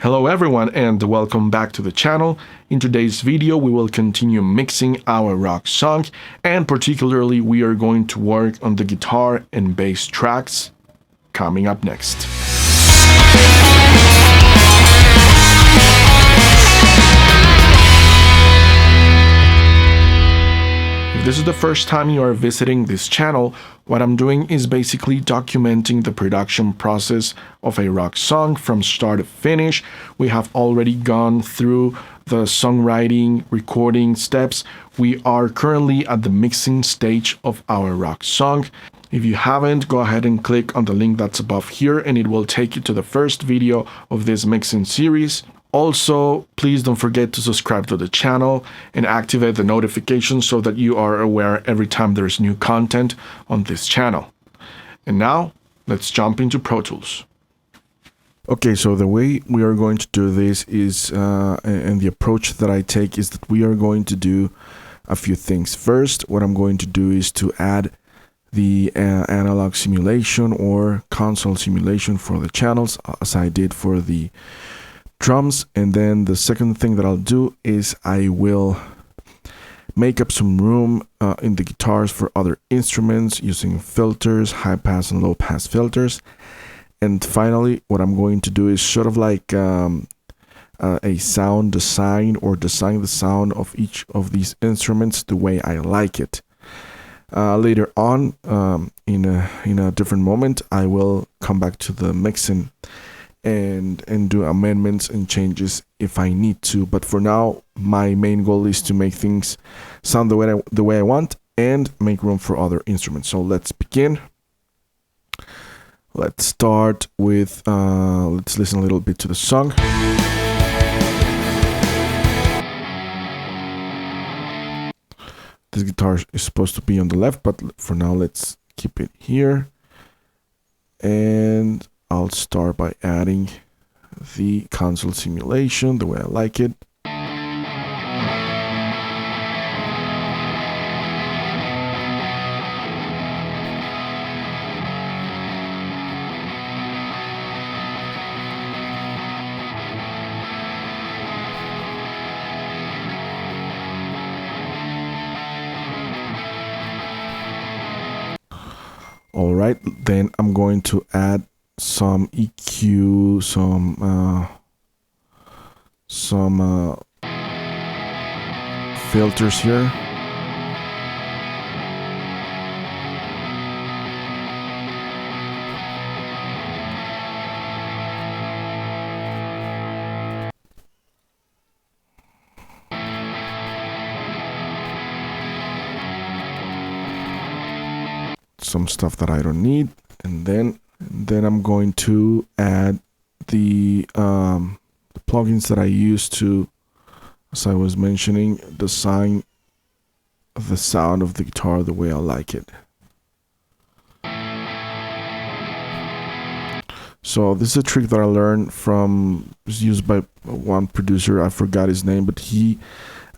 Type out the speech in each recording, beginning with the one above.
Hello everyone and welcome back to the channel. In today's video we will continue mixing our rock song, and particularly we are going to work on the guitar and bass tracks coming up next. If this is the first time you are visiting this channel, what I'm doing is basically documenting the production process of a rock song from start to finish. We have already gone through the songwriting, recording steps. We are currently at the mixing stage of our rock song. If you haven't, go ahead and click on the link that's above here and it will take you to the first video of this mixing series. Also, please don't forget to subscribe to the channel and activate the notifications so that you are aware every time there's new content on this channel. And now, let's jump into Pro Tools. Okay, so the way we are going to do this is, and the approach that I take is that we are going to do a few things. First, what I'm going to do is to add the analog simulation or console simulation for the channels, as I did for the drums. And then the second thing that I'll do is I will make up some room in the guitars for other instruments using filters, high pass and low pass filters. And finally, what I'm going to do is sort of like a sound design, or design the sound of each of these instruments the way I like it. Later on, in a different moment, I will come back to the mixing and do amendments and changes if I need to. But for now, my main goal is to make things sound the way I want and make room for other instruments. So let's begin. Let's start with let's listen a little bit to the song. This guitar is supposed to be on the left, but for now let's keep it here. And I'll start by adding the console simulation the way I like it. All right, then I'm going to add some EQ, some filters here. Some stuff that I don't need, and then I'm going to add the plugins that I use to, as I was mentioning, design the sound of the guitar the way I like it. So this is a trick that I learned from, was used by one producer, I forgot his name, but he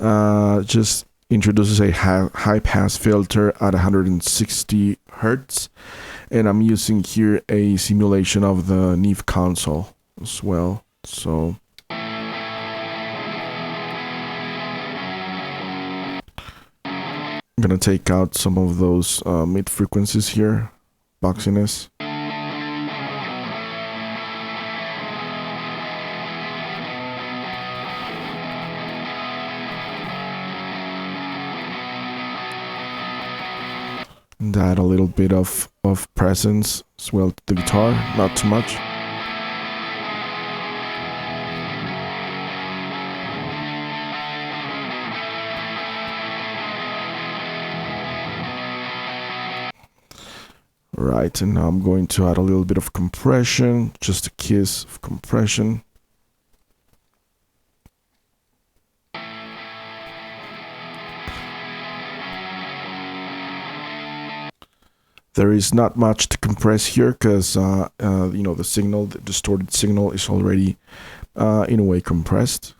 just introduces a high pass filter at 160 Hertz, and I'm using here a simulation of the Neve console as well. So I'm gonna take out some of those mid frequencies here, boxiness. And add a little bit of presence as well to the guitar, not too much. Right, and now I'm going to add a little bit of compression, just a kiss of compression. There is not much to compress here because you know, the signal, the distorted signal, is already in a way compressed.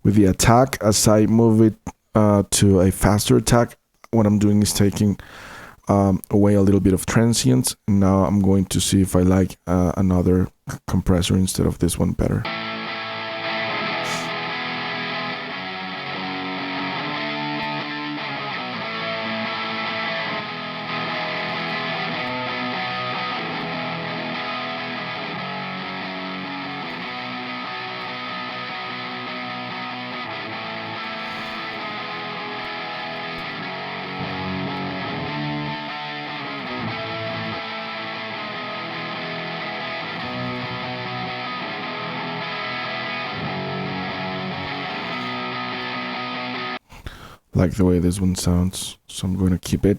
With the attack, as I move it to a faster attack, what I'm doing is taking away a little bit of transients. Now I'm going to see if I like another compressor instead of this one better. Like the way this one sounds, so I'm going to keep it.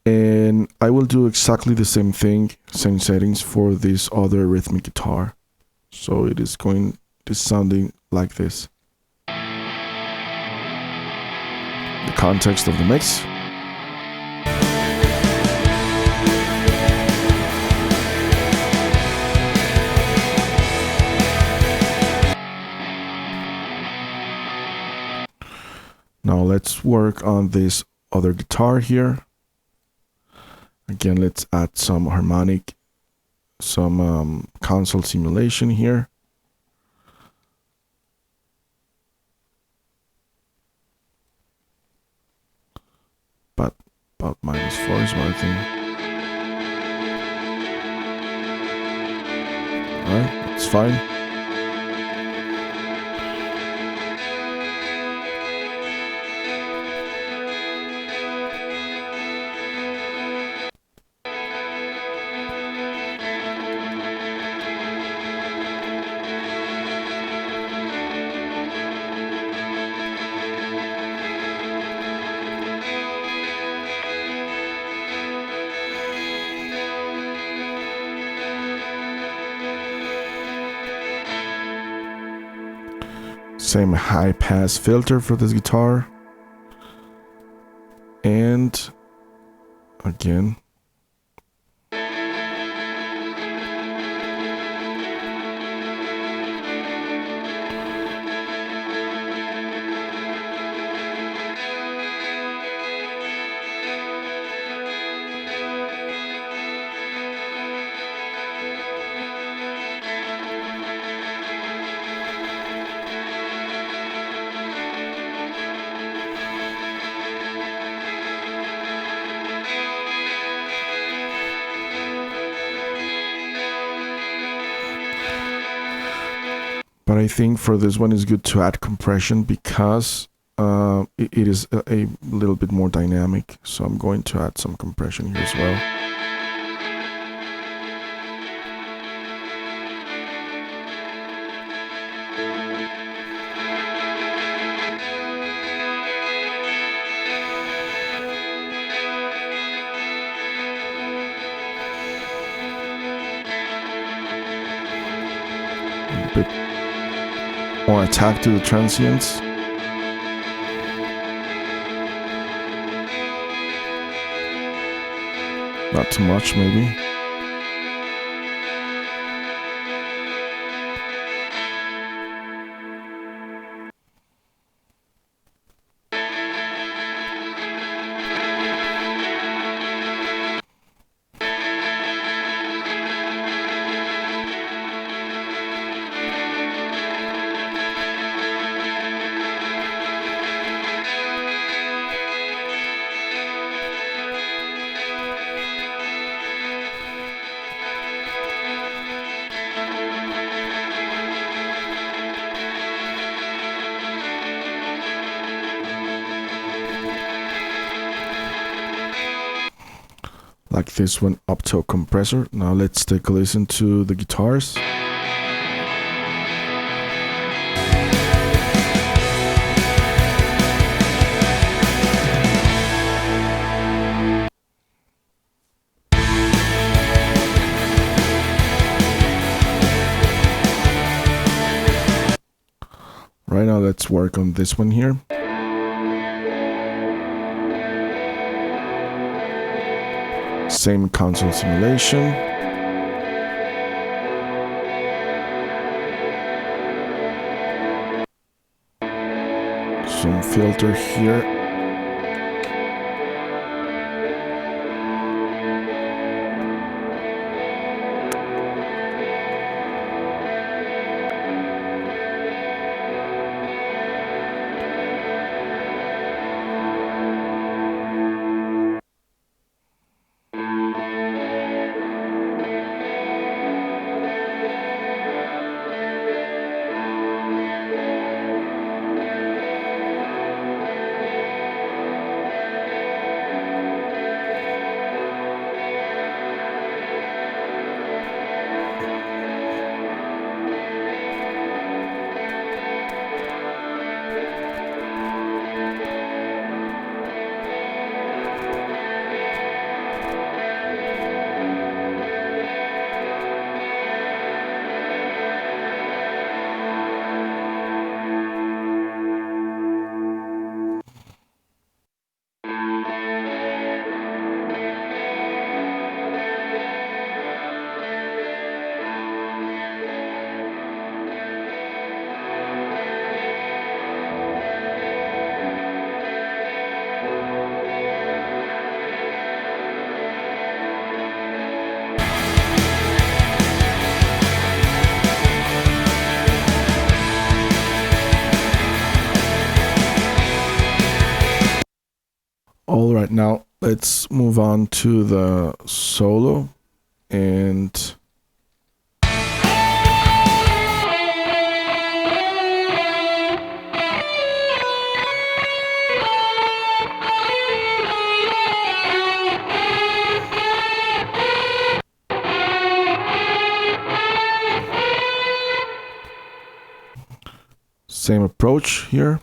And I will do exactly the same thing, same settings for this other rhythmic guitar. So it is sounding like this. The context of the mix. Now let's work on this other guitar here. Again, let's add some harmonic, some console simulation here. But about -4 is what I think. Alright, that's fine. Same high pass filter for this guitar. And again, but I think for this one it's good to add compression because it is a little bit more dynamic. So I'm going to add some compression here as well. A bit more attack to the transients. Not too much, maybe. Like this one up to a compressor. Now let's take a listen to the guitars. Right now let's work on this one here. Same console simulation. some filter here. All right, now let's move on to the solo and same approach here.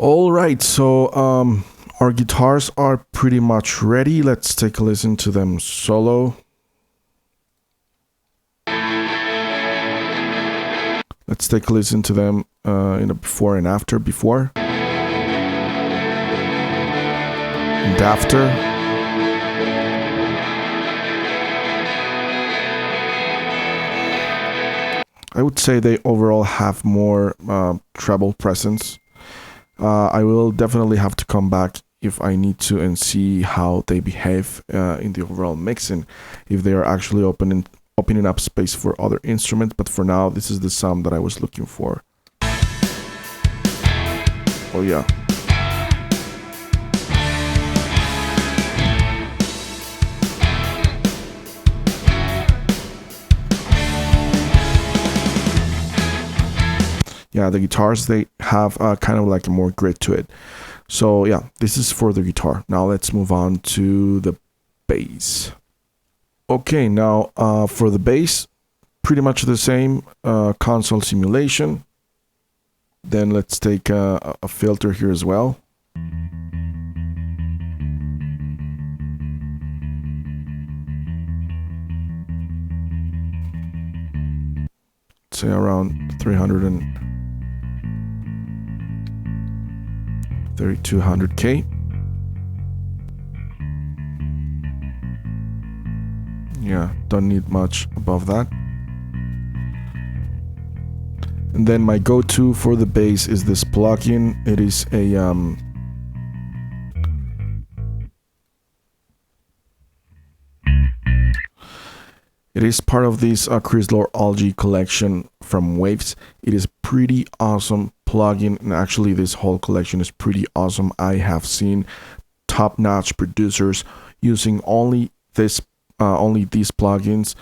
All right, so our guitars are pretty much ready. Let's take a listen to them solo. Let's take a listen to them in a before and after. Before and after. I would say they overall have more treble presence. I will definitely have to come back if I need to and see how they behave in the overall mixing, if they are actually opening up space for other instruments. But for now, this is the sound that I was looking for. Oh yeah. yeah, the guitars, they have kind of like a more grit to it. So yeah, this is for the guitar. Now let's move on to the bass. Okay, now for the bass, pretty much the same console simulation. Then let's take a filter here as well. Say around 3200K. Yeah, don't need much above that. And then my go-to for the bass is this plugin. It is a it is part of this Chrysler Algae collection from Waves. It is pretty awesome plugin, and actually this whole collection is pretty awesome. I have seen top-notch producers using only these plugins.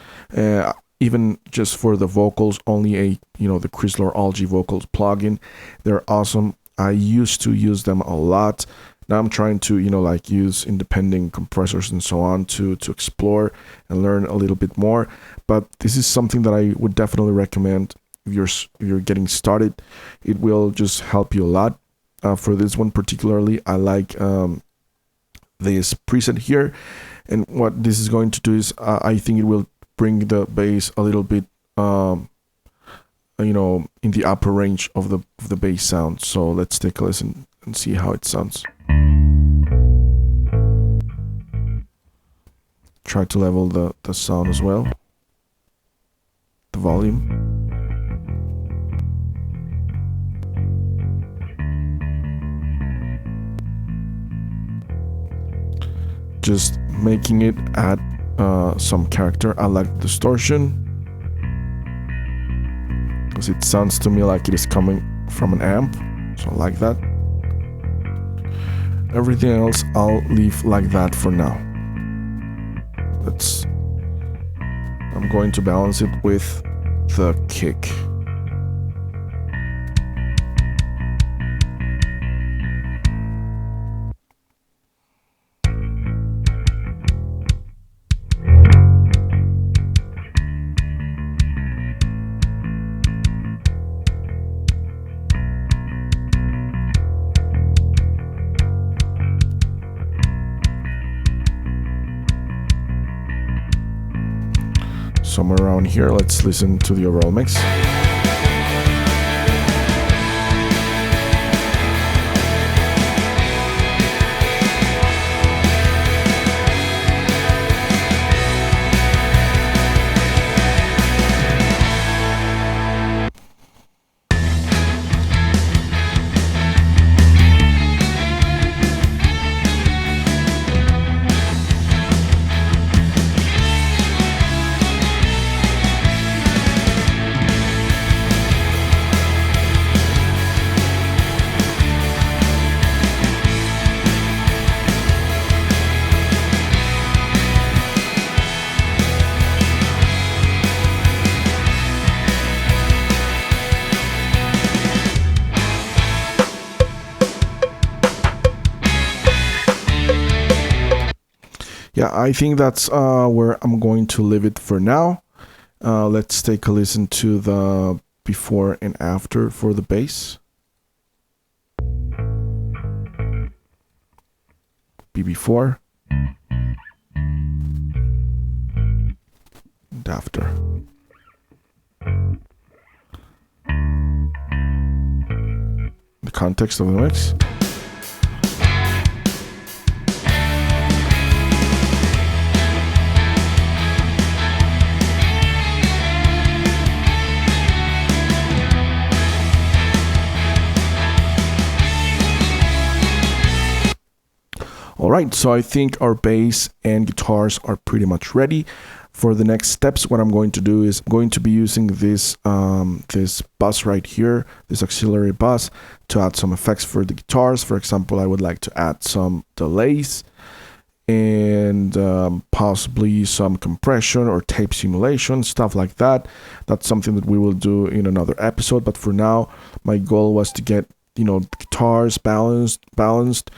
Even just for the vocals, only the Chrysler Algae vocals plugin. They're awesome. I used to use them a lot. Now I'm trying to use independent compressors and so on to explore and learn a little bit more. But this is something that I would definitely recommend if you're getting started. It will just help you a lot. For this one particularly, I like this preset here, and what this is going to do is I think it will bring the bass a little bit in the upper range of the bass sound. So let's take a listen and see how it sounds. Try to level the sound as well, the volume. Just making it add some character. I like the distortion, because it sounds to me like it is coming from an amp, so I like that. Everything else I'll leave like that for now. I'm going to balance it with the kick. Somewhere around here, let's listen to the overall mix. Yeah, I think that's where I'm going to leave it for now. Let's take a listen to the before and after for the bass. Before and after. The context of the mix. Alright, so I think our bass and guitars are pretty much ready. For the next steps, what I'm going to do is I'm going to be using this this bus right here, this auxiliary bus, to add some effects for the guitars. For example, I would like to add some delays and possibly some compression or tape simulation, stuff like that. That's something that we will do in another episode. But for now, my goal was to get the guitars balanced,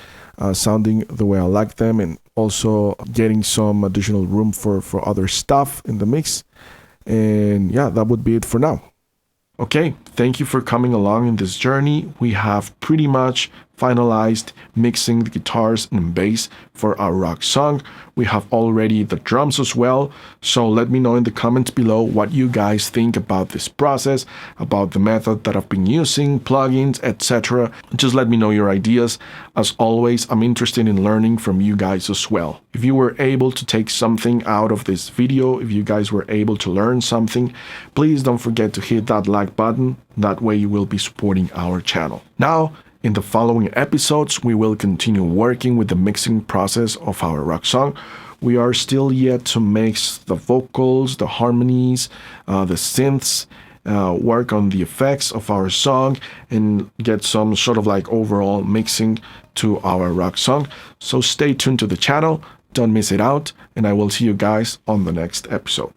sounding the way I like them, and also getting some additional room for other stuff in the mix. And yeah, that would be it for now. Okay, thank you for coming along in this journey. We have pretty much finalized mixing the guitars and bass for our rock song. We have already the drums as well, so let me know in the comments below what you guys think about this process, about the method that I've been using, plugins, etc. Just let me know your ideas. As always, I'm interested in learning from you guys as well. If you were able to take something out of this video, if you guys were able to learn something, please don't forget to hit that like button. That way you will be supporting our channel. Now, in the following episodes, we will continue working with the mixing process of our rock song. We are still yet to mix the vocals, the harmonies, the synths, work on the effects of our song, and get some sort of like overall mixing to our rock song. So stay tuned to the channel, don't miss it out, and I will see you guys on the next episode.